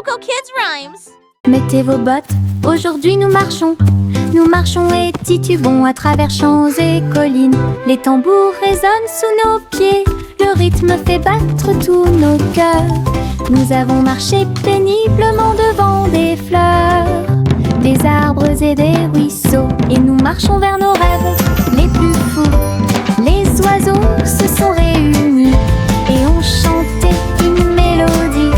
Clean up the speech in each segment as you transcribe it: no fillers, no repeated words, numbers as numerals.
Coco Kids Rhymes. Mettez vos bottes, aujourd'hui nous marchons. Nous marchons et titubons à travers champs et collines. Les tambours résonnent sous nos pieds. Le rythme fait battre tous nos cœurs. Nous avons marché péniblement devant des fleurs, des arbres et des ruisseaux. Et nous marchons vers nos rêves les plus fous. Les oiseaux se sont réunis et ont chanté une mélodie.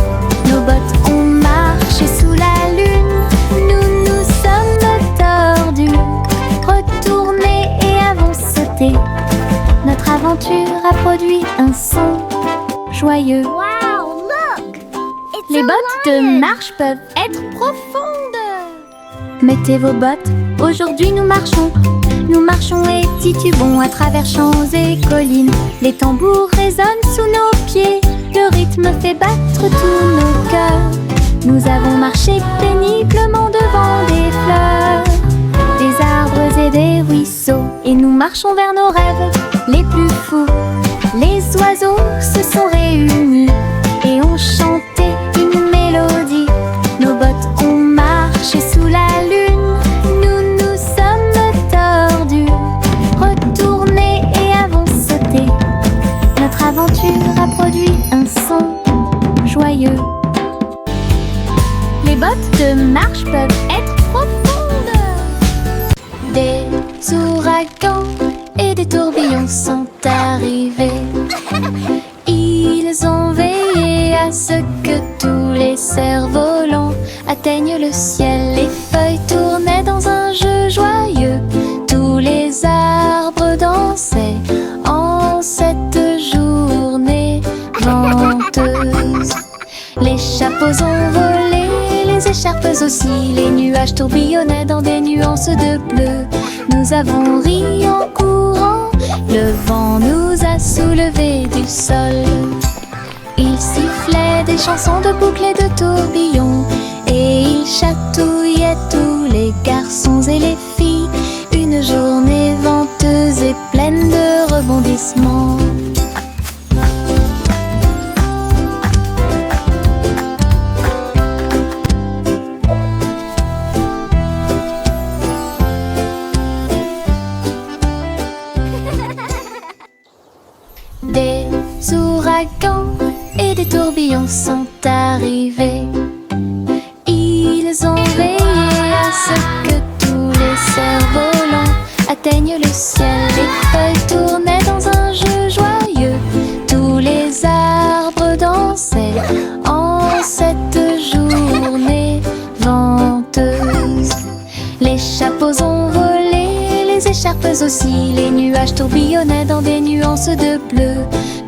Nos bottes ont marché sous la lune. Nous nous sommes tordus, retournés et avons sauté. Notre aventure a produit un son joyeux. Wow, look! Les bottes de marche peuvent être profondes. Mettez vos bottes, aujourd'hui nous marchons. Nous marchons et titubons à travers champs et collines. Les tambours résonnent sous nos pieds. Le rythme fait battre tous nos cœurs. Nous avons marché péniblement devant des fleurs, des arbres et des ruisseaux. Et nous marchons vers nos rêves les plus fous. Les oiseaux se sont réunis et ont chanté une mélodie. Nos bottes ont marché sous la lune. Nous nous sommes tordus, retournés et avons sauté. Notre aventure a produit un son joyeux. Les bottes de marche peuvent être profondes. Des ouragans et des tourbillons sont arrivés. Ils ont veillé à ce que tous les cerfs-volants atteignent le ciel. Les feuilles tournaient dans un jeu joyeux. Tous les arbres dansaient en cette journée venteuse. Les chapeaux ont volé, les écharpes aussi. Les nuages tourbillonnaient dans des nuances de bleu. Nous avons ri en courant, le vent nous a soulevés du sol. Il sifflait des chansons de boucles et de tourbillons, et il chatouillait tous les garçons et les filles. Une journée venteuse et pleine de rebondissements. Des ouragans et des tourbillons sont arrivés. Ils ont veillé à ce que tous les cerfs-volants atteignent le ciel. Les feuilles tournaient dans un jeu joyeux. Tous les arbres dansaient en cette journée venteuse. Les chapeaux ont volé, les écharpes aussi. Les nuages tourbillonnaient dans des nuances de bleu.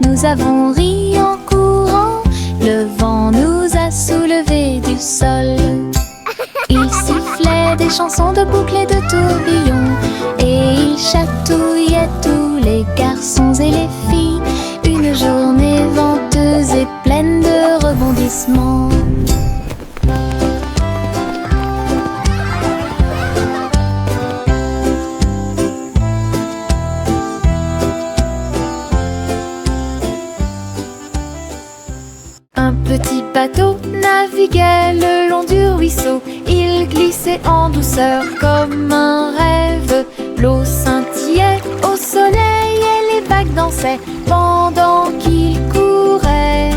Nous avons ri en courant, le vent nous a soulevés du sol. Il sifflait des chansons de boucles et de tourbillons, et il chatouillait tous les garçons et les filles. Une journée venteuse et pleine de rebondissements. Un petit bateau naviguait le long du ruisseau. Il glissait en douceur comme un rêve. L'eau scintillait au soleil et les vagues dansaient pendant qu'il courait.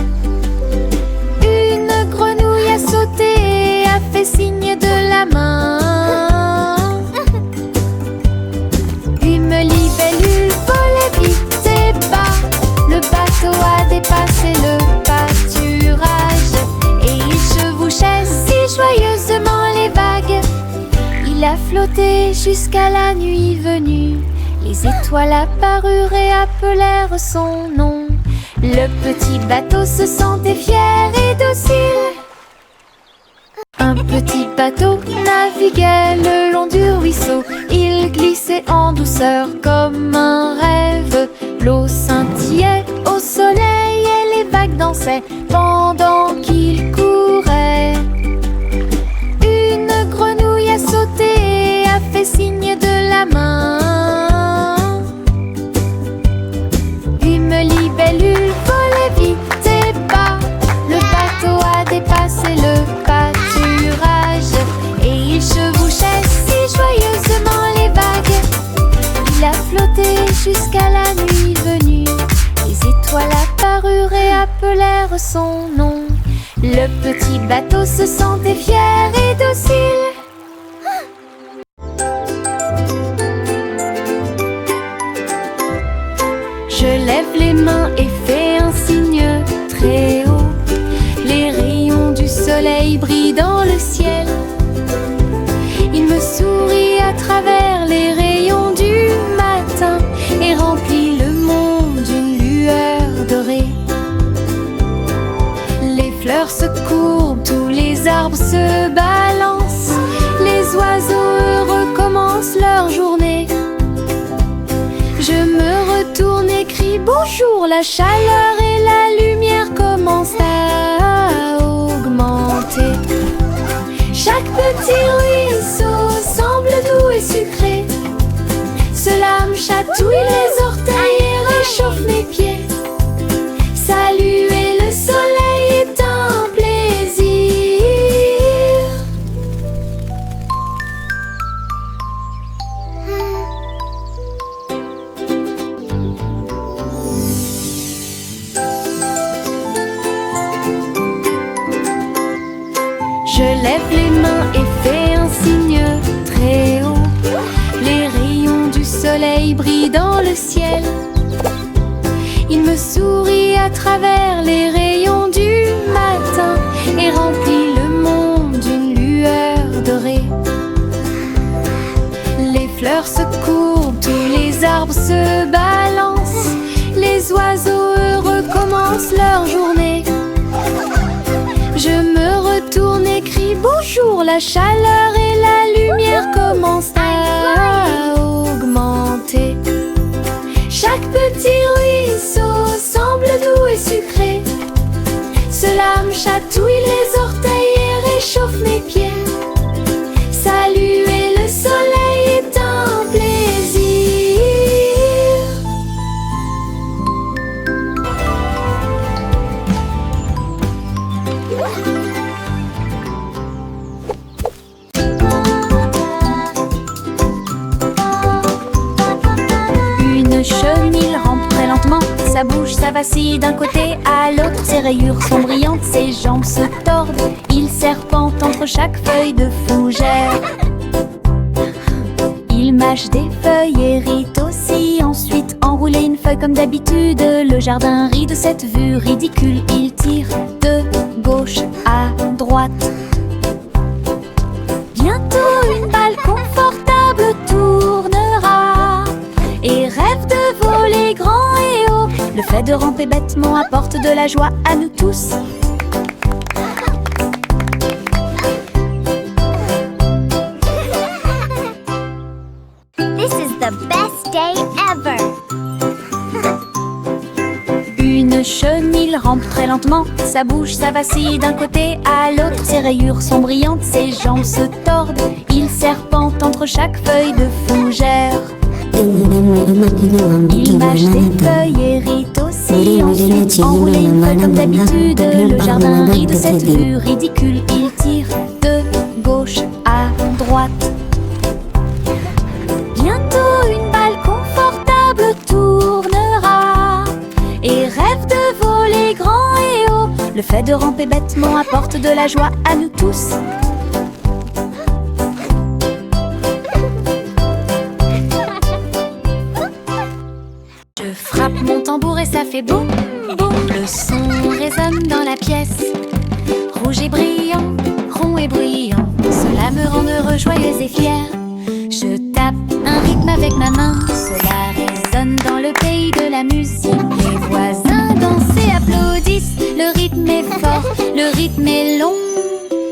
Une grenouille a sauté et a fait signe de la main. Une libellule volait vite et bas. Le bateau a dépassé le pâturage et il chevauchait si joyeusement les vagues. Il a flotté jusqu'à la nuit venue. Les étoiles apparurent et appelèrent son nom. Le petit bateau se sentait fier et docile. Un petit bateau naviguait le long du ruisseau. Il glissait en douceur comme un rêve. L'eau scintillait au soleil et les vagues dansaient pendant qu'il courait. Une grenouille a sauté et a fait signe de la main. Une libellule volait vite et bas. Le bateau a dépassé le pas. appelèrent son nom. Le petit bateau se sentait fier et docile. Je lève les mains et fais un signe très haut. Les rayons du soleil brillent dans le ciel. Il me sourit à travers les rayons du matin et remplit le monde d'une lueur dorée. Les fleurs se courbent, tous les arbres se balancent. Les oiseaux heureux commencent leur journée. Je me retourne et crie bonjour. La chaleur et la lumière commencent à augmenter. Chaque petit ruisseau semble doux et sucré. Cela me chatouille les orteils et réchauffe mes pieds. Saluer le soleil est un plaisir. Je lève les mains et fais un signe très haut. Les rayons du soleil brillent dans le ciel. Il me sourit à travers les rayons du matin et remplit le monde d'une lueur dorée. Les fleurs se courbent, tous les arbres se balancent. Les oiseaux heureux commencent leur journée. Je me retourne et crie bonjour. La chaleur et la lumière commencent à augmenter. Chaque petit ruisseau semble doux et sucré. Cela me chatouille les orteils et réchauffe mes pieds. Saluer le soleil est un plaisir. Une chenille rampe très lentement. Sa bouche, ça vacille d'un côté à l'autre. Ses rayures sont brillantes, ses jambes se tordent. Il serpente entre chaque feuille de fougère. Il mâche des feuilles, hérite aussi. Ensuite, enrouler une feuille comme d'habitude. Le jardin rit de cette vue ridicule. Il tire de gauche à droite. Bientôt une balle confortable tournera et rêve de voler grand et haut. Le fait de ramper bêtement apporte de la joie à nous tous. This is the best day ever. Une chenille rampe très lentement. Sa bouche, ça vacille d'un côté à l'autre. Ses rayures sont brillantes, ses jambes se tordent. Il serpente entre chaque feuille de fougère. Il mâche des feuilles, hérite aussi. Ensuite, enrouler une feuille comme d'habitude. Le jardin rit de cette vue ridicule. Il tire de gauche à droite. Bientôt une balle confortable tournera et rêve de voler grand et haut. Le fait de ramper bêtement apporte de la joie à nous tous. Je frappe mon tambour et ça fait boum, boum. Le son résonne dans la pièce. Rouge et brillant, rond et bruyant, cela me rend heureux, joyeux et fier. Je tape un rythme avec ma main, cela résonne dans le pays de la musique. Les voisins dansent et applaudissent, le rythme est fort, le rythme est long.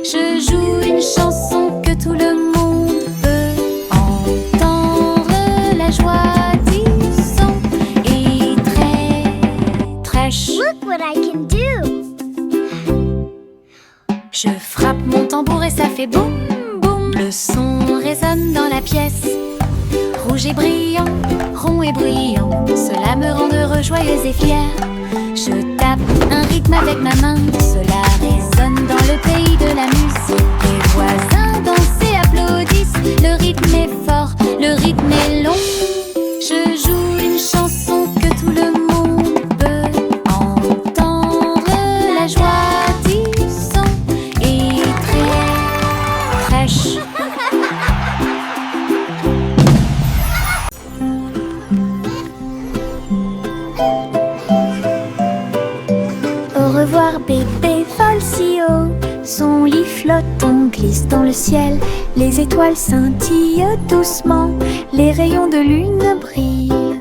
Je joue une chanson que tout le monde peut entendre. La joie du son est très, très chou. Look what I can do. Je frappe mon tambour et ça fait boum, boum. Le son résonne dans la pièce. Rouge et brillant, rond et bruyant, cela me rend heureux, joyeux et fier. Je tape un rythme avec ma main, cela résonne dans le pays de la musique. Les voisins dansent et applaudissent, le rythme est fort, le rythme est long. Je joue une chanson que tout le monde peut entendre. revoir bébé vole si haut. Son lit flotte, on glisse dans le ciel. Les étoiles scintillent doucement, les rayons de lune brillent.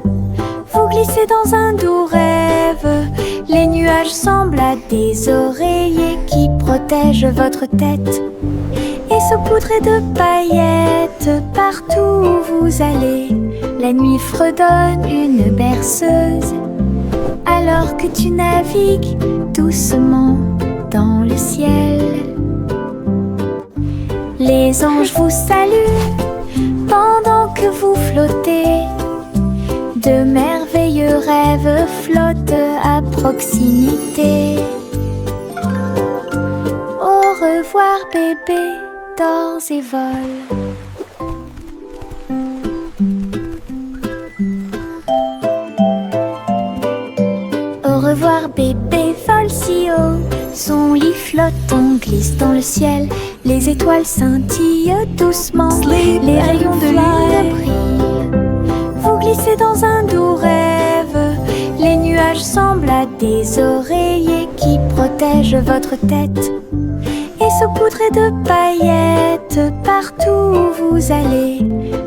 Vous glissez dans un doux rêve. Les nuages semblent à des oreillers qui protègent votre tête et saupoudrés de paillettes. Partout où vous allez, la nuit fredonne une berceuse, alors que tu navigues doucement dans le ciel. Les anges vous saluent pendant que vous flottez. De merveilleux rêves flottent à proximité. Au revoir bébé, dors et vole. Au revoir bébé vole si haut. Son lit flotte, on glisse dans le ciel. Les étoiles scintillent doucement, les rayons de lune brillent. Vous glissez dans un doux rêve. Les nuages semblent à des oreillers qui protègent votre tête et saupoudrés de paillettes. Partout où vous allez,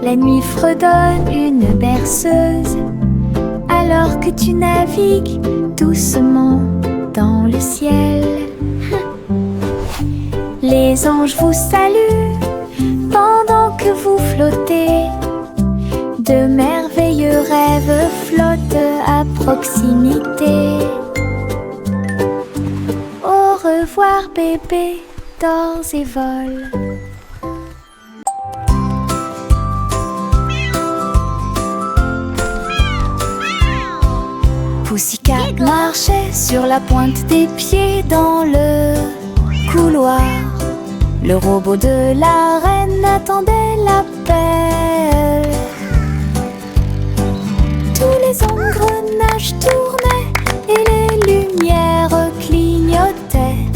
la nuit fredonne une berceuse, alors que tu navigues doucement dans le ciel. Les anges vous saluent pendant que vous flottez. De merveilleux rêves flottent à proximité. Au revoir bébé, dors et vole. Pussycat marchait sur la pointe des pieds dans le couloir. Le robot de la reine attendait l'appel. Tous les engrenages tournaient et les lumières clignotaient.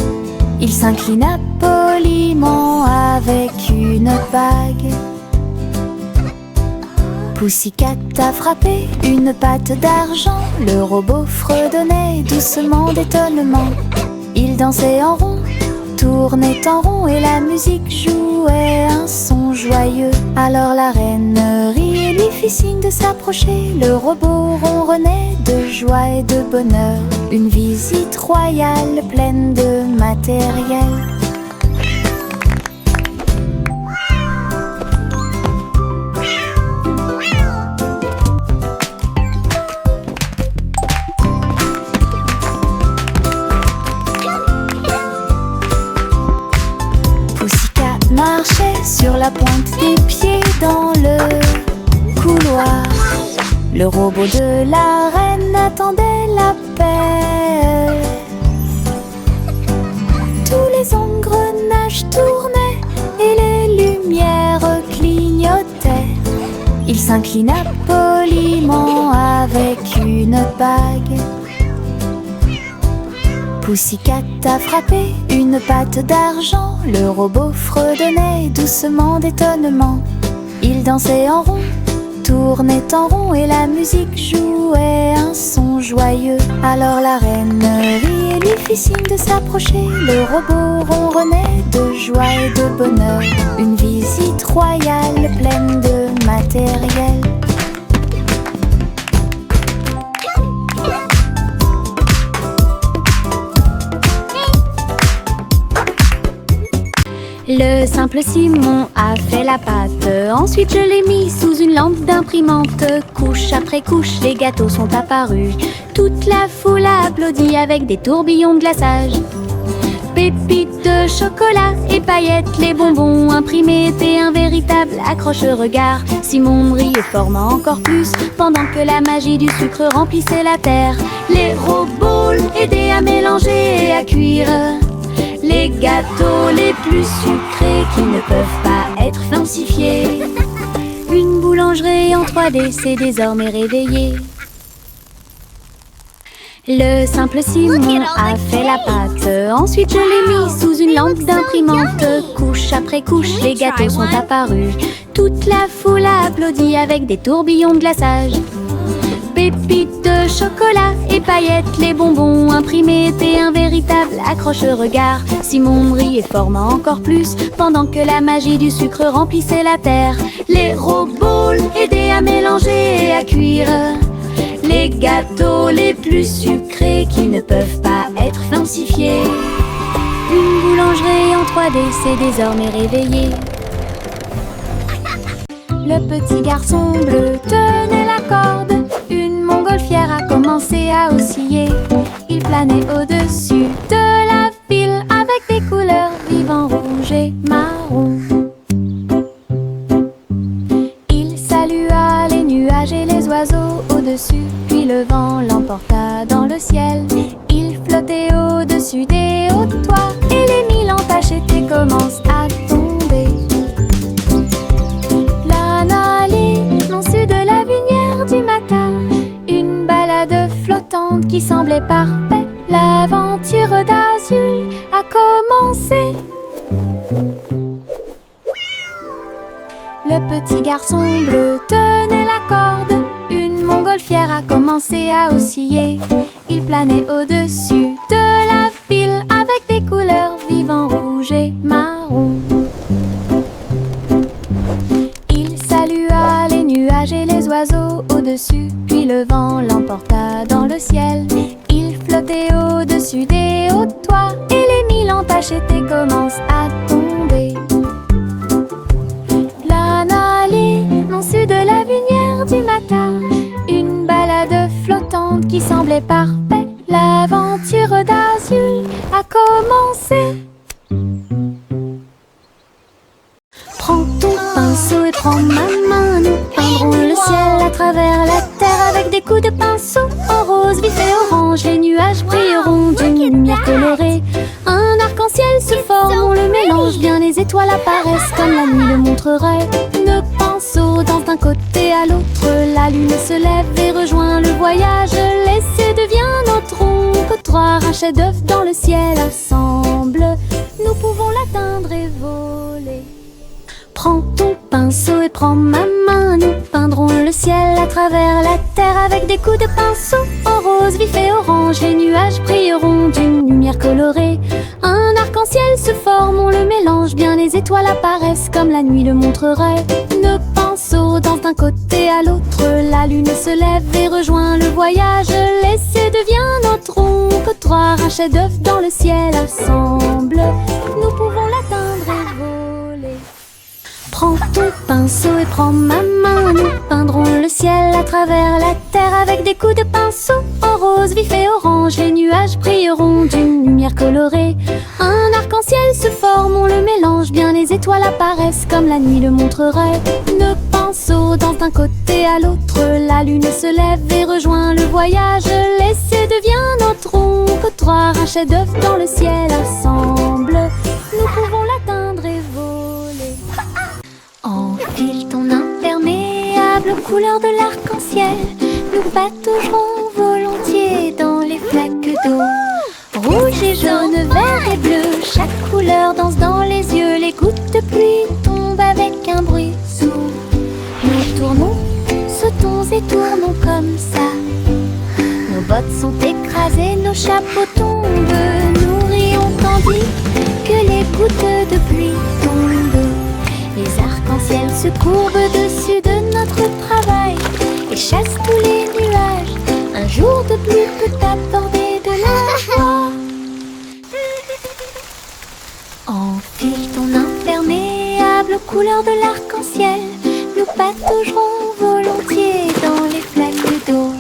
Il s'inclina poliment avec une bague. Pussycat a frappé une patte d'argent. Le robot fredonnait doucement d'étonnement. Il dansait en rond, tournait en rond et la musique jouait un son joyeux. Alors la reine rit et lui fit signe de s'approcher. Le robot ronronnait de joie et de bonheur. Une visite royale pleine de matériel. Marchait sur la pointe des pieds dans le couloir. Le robot de la reine attendait l'appel. Tous les engrenages tournaient et les lumières clignotaient. Il s'inclina poliment avec une bague. Pussycat a frappé une patte d'argent. Le robot fredonnait doucement d'étonnement. Il dansait en rond, tournait en rond et la musique jouait un son joyeux. Alors la reine rit et lui fit signe de s'approcher. Le robot ronronnait de joie et de bonheur. Une visite royale pleine de matériel. Le simple Simon a fait la pâte. Ensuite je l'ai mis sous une lampe d'imprimante. Couche après couche, les gâteaux sont apparus. Toute la foule a applaudi avec des tourbillons de glaçage. Pépites de chocolat et paillettes, les bonbons imprimés étaient un véritable accroche-regard. Simon brillait formant encore plus pendant que la magie du sucre remplissait la terre. Les robots aidaient à mélanger et à cuire les gâteaux les plus sucrés qui ne peuvent pas être falsifiés. Une boulangerie en 3D s'est désormais réveillée. Le simple Simon a fait la pâte. Ensuite je l'ai mis sous une lampe d'imprimante. Couche après couche, les gâteaux sont apparus. Toute la foule a applaudi avec des tourbillons de glaçage. pépites de chocolat et paillettes, les bonbons imprimés étaient un véritable accroche-regard. Simon riait forma encore plus pendant que la magie du sucre remplissait la terre. Les robots aidaient à mélanger et à cuire les gâteaux les plus sucrés qui ne peuvent pas être falsifiés. Une boulangerie en 3D s'est désormais réveillée. Le petit garçon bleu tenait la corde. Une montgolfière a commencé à osciller. Il planait au-dessus de la ville avec des couleurs vives en rouge et marron. Il salua les nuages et les oiseaux au-dessus, puis le vent l'emporta dans le ciel. Il flottait au-dessus des hauts toits et les mille entaches étaient commencent à tomber. Au-dessus de la lumière du matin, une balade flottante qui semblait parfaite. L'aventure d'Azul a commencé. Le petit garçon bleu tenait la corde. Une montgolfière a commencé à osciller. Il planait au-dessus de la ville avec des couleurs vives en rouge et marron. Et les oiseaux au-dessus, puis le vent l'emporta dans le ciel. Il flottait au-dessus des hauts toits et les mille entaches étaient commencent à tomber. Au-dessus de la lumière du matin, une balade flottante qui semblait parfaite. L'aventure d'Azul a commencé. Prends ton pinceau et prends ma main, nous peindrons le ciel à travers la terre avec des coups de pinceau en rose, vif et orange. Les nuages brilleront d'une lumière colorée. Un arc-en-ciel se forme, on le mélange bien, les étoiles apparaissent comme la nuit le montrerait. Nos pinceaux dansent d'un côté à l'autre, la lune se lève et rejoint le voyage. L'essai devient notre trottoir, un chef-d'œuvre dans le ciel ensemble. Nous pouvons l'atteindre et voler. Prends ton pinceau et prends ma main, nous peindrons le ciel à travers la terre avec des coups de pinceau en rose, vif et orange. Les nuages brilleront d'une lumière colorée. Un arc-en-ciel se forme, on le mélange bien, les étoiles apparaissent comme la nuit le montrerait. Nos pinceaux dansent d'un côté à l'autre, la lune se lève et rejoint le voyage. L'essai devient notre trottoir, un chef-d'œuvre dans le ciel ensemble. Nous pouvons l'atteindre et voler. Prends ton pinceau et prends ma main, nous peindrons le ciel à travers la terre avec des coups de pinceau en rose, vif et orange. Les nuages brilleront d'une lumière colorée. Un arc-en-ciel se forme, on le mélange bien, les étoiles apparaissent comme la nuit le montrerait. Nos pinceaux dansent d'un côté à l'autre, la lune se lève et rejoint le voyage. L'essai devient notre trottoir, un chef-d'œuvre dans le ciel ensemble. Nous pouvons l'atteindre et voler. Enfile ton imperméable aux couleurs de l'arc-en-ciel. Nous pataugerons volontiers dans les flaques d'eau. Rouge et jaune, vert et bleu, chaque couleur danse dans les yeux. Les gouttes de pluie tombent avec un bruit sourd. Nous tournons, sautons et tournons comme ça. Nos bottes sont écrasées, nos chapeaux tombent. Nous rions tandis que les gouttes de pluie tombent. Les arcs-en-ciel se courbent dessus de notre travail et chassent tous les nuages. Un jour de pluie peut apporter de la joie. Enfile ton imperméable aux couleurs de l'arc-en-ciel. Nous pataugerons volontiers dans les flaques d'eau.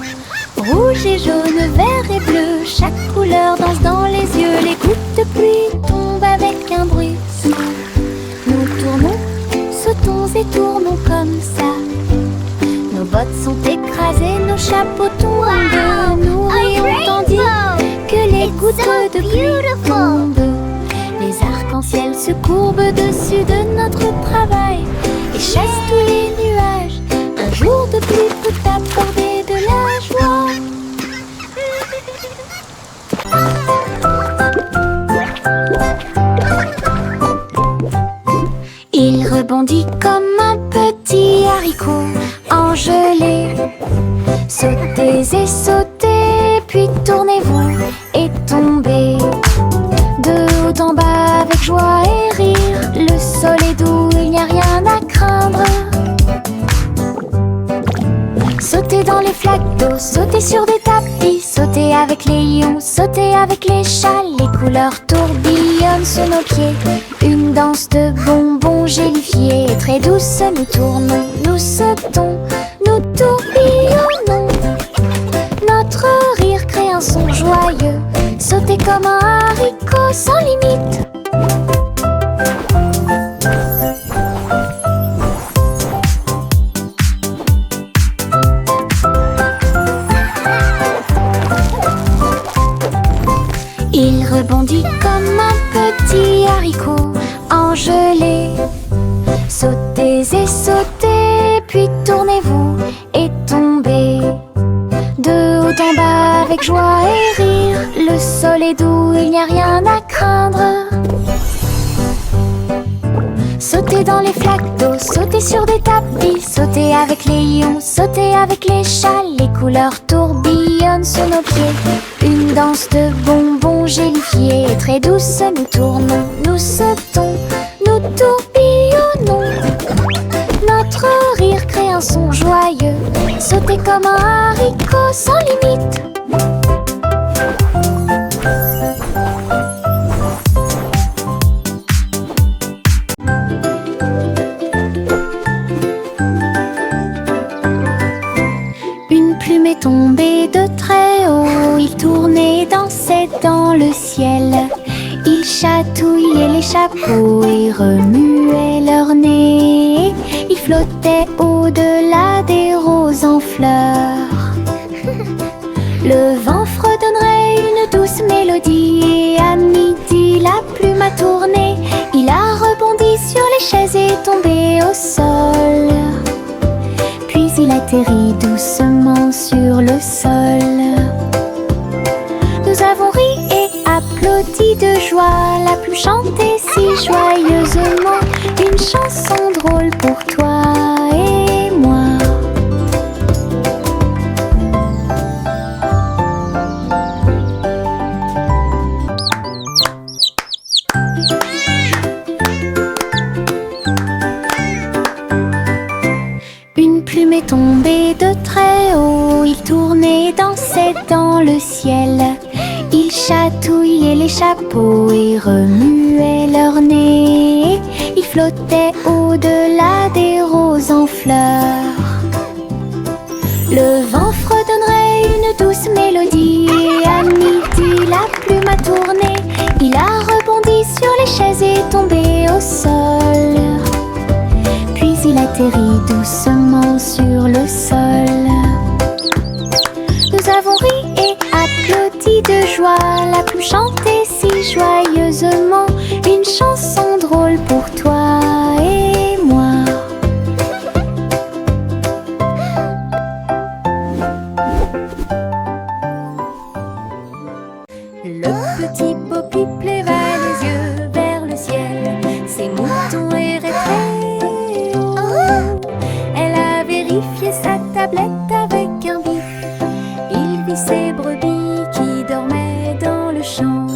Rouge et jaune, vert et bleu, chaque couleur danse dans les yeux. Les gouttes de pluie tombent avec un bruit sourd. Nous tournons, sautons et tournons comme ça. Nos bottes sont écrasées, nos chapeaux tombent. Nous rions tandis que les gouttes de pluie tombent. Les arcs-en-ciel se courbent dessus de notre travail et chassent tous les nuages. Un jour de pluie peut apporter de la joie. Il rebondit comme un petit haricot en gelée, saute Sautez et sautez, puis tournez-vous et tombez. De haut en bas avec joie et rire. Le sol est doux, il n'y a rien à craindre. Sautez dans les flaques d'eau, sautez sur des tapis. Sautez avec les lions, sautez avec les chats. Les couleurs tourbillonnent sous nos pieds. Une danse de bonbons gélifiés. Très douce, nous tournons, nous sautons, nous tourbillonnons. Notre rire crée un son joyeux. Sautez comme un haricot sans limite. Il rebondit comme un petit haricot engelé. Sautez et sautez, puis tournez-vous et tombez. De haut en bas avec joie et rire. Le sol est doux, il n'y a rien à craindre. Sautez dans les flaques d'eau, sautez sur des tapis. Sautez avec les lions, sautez avec les chats. Les couleurs tourbillonnent sous nos pieds. Une danse de bonbons gélifiés. Très douce, nous tournons, nous sautons, nous tourbillonnons. Notre rire crée un son joyeux. Sautez comme un haricot sans limite. Une plume est tombée de très haut. Il tournait, dansait dans le ciel. Ils chatouillaient les chapeaux et remuaient leur nez. Ils flottaient au-delà des roses en fleurs. Le vent fredonnerait une douce mélodie. Et à midi la plume a tourné. Il a rebondi sur les chaises et tombé au sol. Puis il atterrit doucement sur le sol. Nous avons ri et applaudi de joie. La plume chantait si joyeusement. Une chanson drôle pour toi et moi. Une plume est tombée de très haut. Il tournait, dansait dans le ciel. Ils chatouillaient les chapeaux et remuaient leur nez. Ils flottaient au-delà des roses en fleurs. Le vent fredonnerait une douce mélodie. Et à midi la plume a tourné. Il a rebondi sur les chaises et tombé au sol. Puis il atterrit doucement sur le sol. Nous avons ri et applaudi de joie. La plume chantait si joyeusement. Une chanson drôle pour toi et moi. Le petit Poppy leva les yeux vers le ciel. Ses moutons erraient très haut. Elle a vérifié sa tablette avec un bip. Il vit ses brebis qui dormaient dans le champ.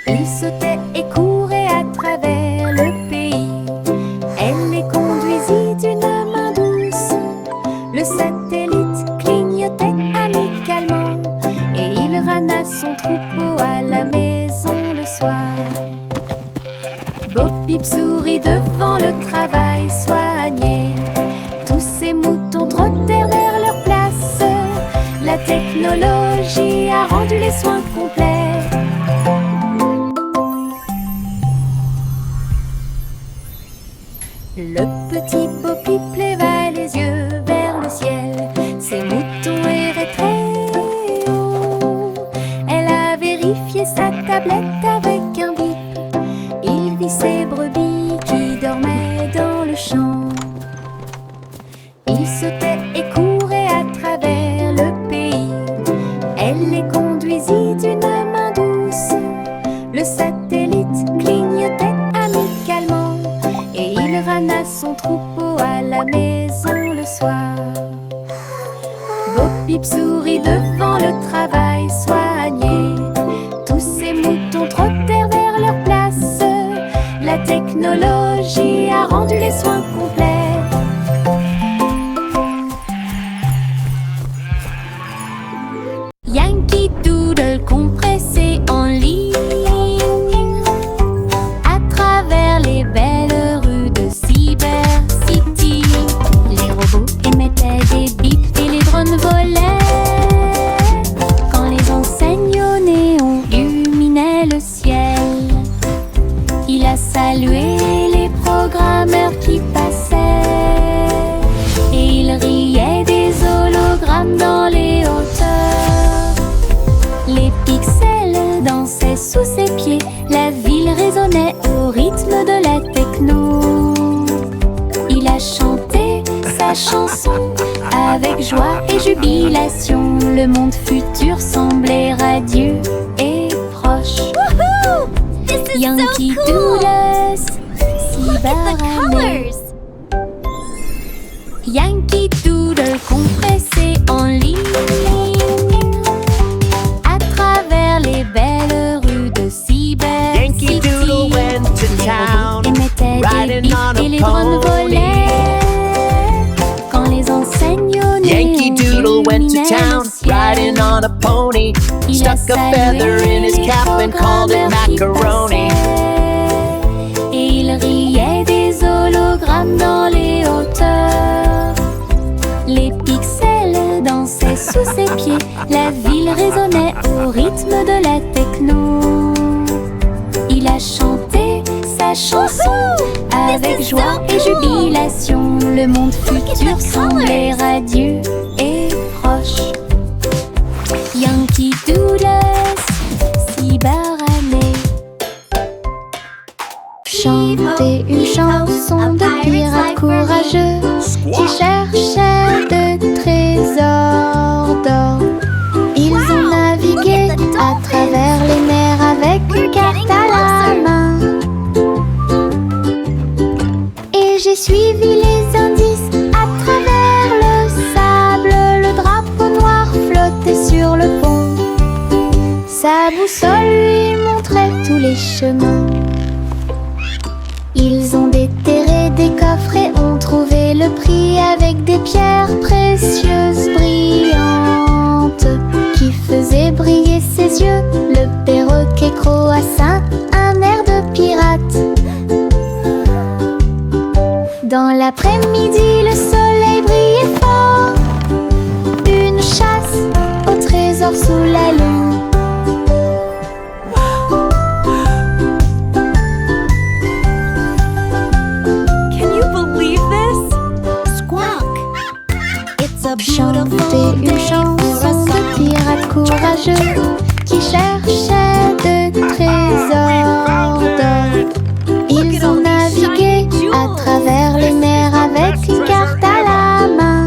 Il sautait et courait à travers le pays. Elle les conduisit d'une main douce. Le satellite clignotait amicalement. Et il ramena son troupeau à la maison le soir. Bo Peep sourit devant le travail soigné. Tous ces moutons trottèrent vers leur place. La technologie a rendu les soins complets. Le petit Bo Peep leva les yeux vers le ciel. Ses moutons erraient très haut. Elle a vérifié sa tablette avec un bip. Il vit ses brebis qui dormaient dans le champ. Il sautait et courait à travers le pays. Elle les conduisit d'une main douce. Le satellite clignotait amicalement. Et il ramena son troupeau à la maison le soir. pixels dansaient sous ses pieds. La ville résonnait au rythme de la techno. Il a chanté sa chanson avec joie et jubilation. Le monde futur semblait radieux et proche. Woohoo! This is Yankee so cool! Doodle, Look at the colors! Yankee Doodle compressé en ligne à travers les belles rues de Cyber Yankee City. Doodle went to Les town, robots émettaient des riding bips on a et les drones pony. volaient quand les enseignes au Yankee néon Doodle went to illuminaient town, le ciel. riding on a pony. Il a Stuck a feather in his salué cap and les called it programmeurs qui macaroni. passaient. Et il riait des hologrammes dans les hauteurs. Les pixels dansaient sous ses pieds. La ville résonnait au rythme de la techno. Il a chanté sa chanson avec This is joie so et cool. jubilation. Le monde futur the semblait colors. radieux et proche. Yankee Doodle, cyberannée. Chanter une chanson de pirate courageux qui cherchait de trésors d'or. Ils ont navigué à travers les mers avec une carte à la main. Et j'ai suivi les indices à travers le sable. Le drapeau noir flottait sur le pont. Sa boussole lui montrait tous les chemins. Ils ont déterré des coffres et ont trouvé le prix avec des pierres précieuses brillantes qui faisaient briller ses yeux. Le perroquet croassa un air de pirate. Dans l'après-midi, le soleil brillait fort. Une chasse au trésor sous la lune. Can you believe this? Squawk! It's a beautiful Chanter une day chanson for a de song. pirate courageux qui cherchait de trésors d'or. Ils ont navigué à travers les mers avec une carte à la main.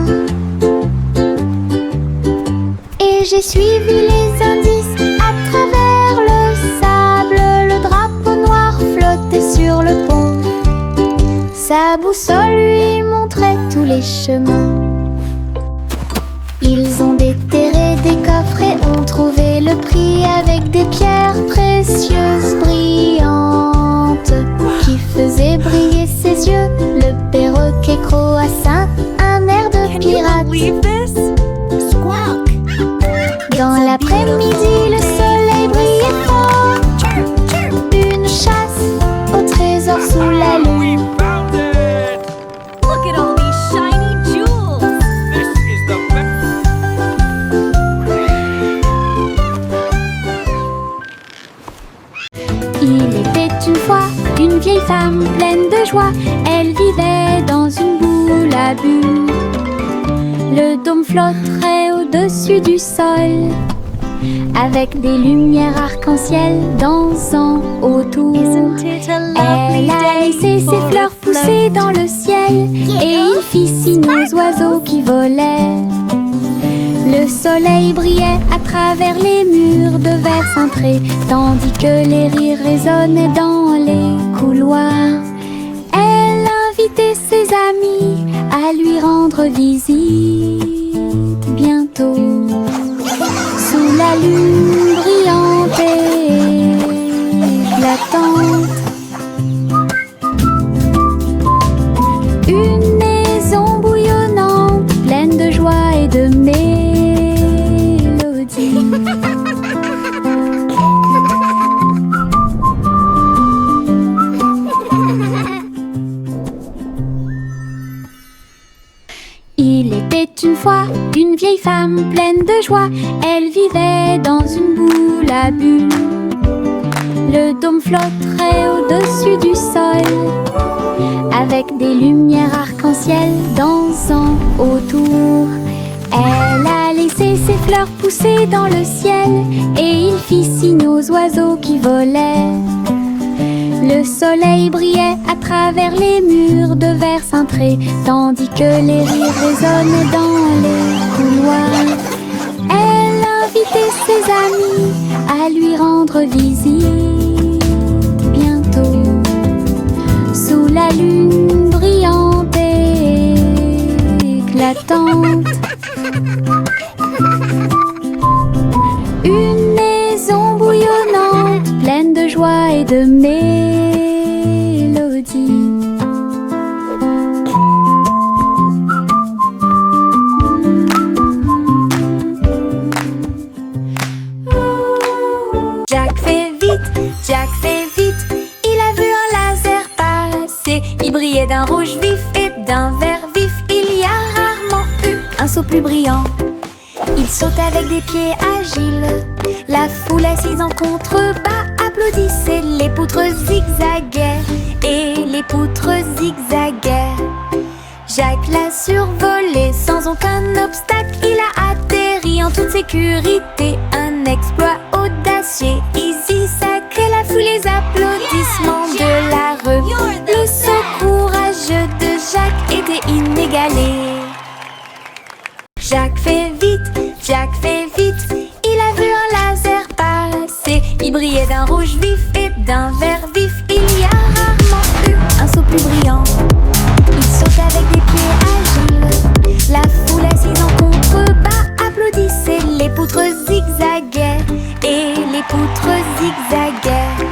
Et j'ai suivi les indices à travers le sable. Le drapeau noir flottait sur le pont. Sa boussole lui montrait tous les chemins. Ils ont déterré des coffres et ont trouvé le prix avec des pierres précieuses brillantes qui faisaient briller ses yeux. Le perroquet croassa un air de Can you pirate. believe this? Squawk! Dans l'après-midi, le soleil brillait fort. Une chasse au trésor sous la lune. found it! Look at all these shiny jewels! This is the Il était une fois une vieille femme pleine de joie. Elle vivait dans une boule à bulles. Le dôme flotterait au-dessus du sol, avec des lumières arc-en-ciel dansant autour. Isn't it a lovely Elle a day laissé ses for fleurs a pousser float? dans le ciel et il fit signe aux oiseaux qui volaient. Le soleil brillait à travers les murs de verre cintré, tandis que les rires résonnaient dans les couloirs. Elle invitait ses amis à lui rendre visite bientôt, sous la lune brillante et éclatante. Une maison bouillonnante, pleine de joie et de mélodie. Il était une fois une vieille femme pleine de joie. Elle vivait dans une boule à bulles. Le dôme flotterait au-dessus du sol, avec des lumières arc-en-ciel dansant autour. Elle a laissé ses fleurs pousser dans le ciel et il fit signe aux oiseaux qui volaient. Le soleil brillait à travers les murs de verre cintré, tandis que les rires résonnent dans les couloirs. Elle invitait ses amis à lui rendre visite bientôt, sous la lune brillante et éclatante. Une maison bouillonnante, pleine de joie et de mélodie. Jack fait vite, il a vu un laser passer. Il brillait d'un rouge vif et d'un vert vif. Il y a rarement eu un saut plus brillant. Il saute avec des pieds agiles. La foule assise en contrebas applaudissait. Les poutres zigzaguaient et les poutres zigzaguaient. Jack l'a survolé sans aucun obstacle. Il a atterri en toute sécurité. Un exploit audacieux, easy, sacré. La foule, les applaudissements de la rue. Le saut courageux de Jack était inégalé. Jack fait vite, il a vu un laser passer. Il brillait d'un rouge vif et d'un vert vif. Il y a rarement eu un saut plus brillant. Il saute avec des pieds agiles. La foule assise en contrebas applaudissait. Les poutres zigzaguaient et les poutres zigzaguaient.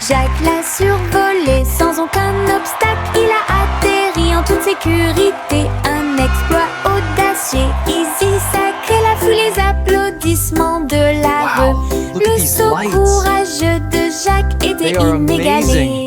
Jack l'a survolé sans aucun obstacle. Il a atterri en toute sécurité. Un exploit audacieux, easy, sacré. La foule, les applaudissements de la rue. Le saut courageux de Jack était They are inégalé. amazing.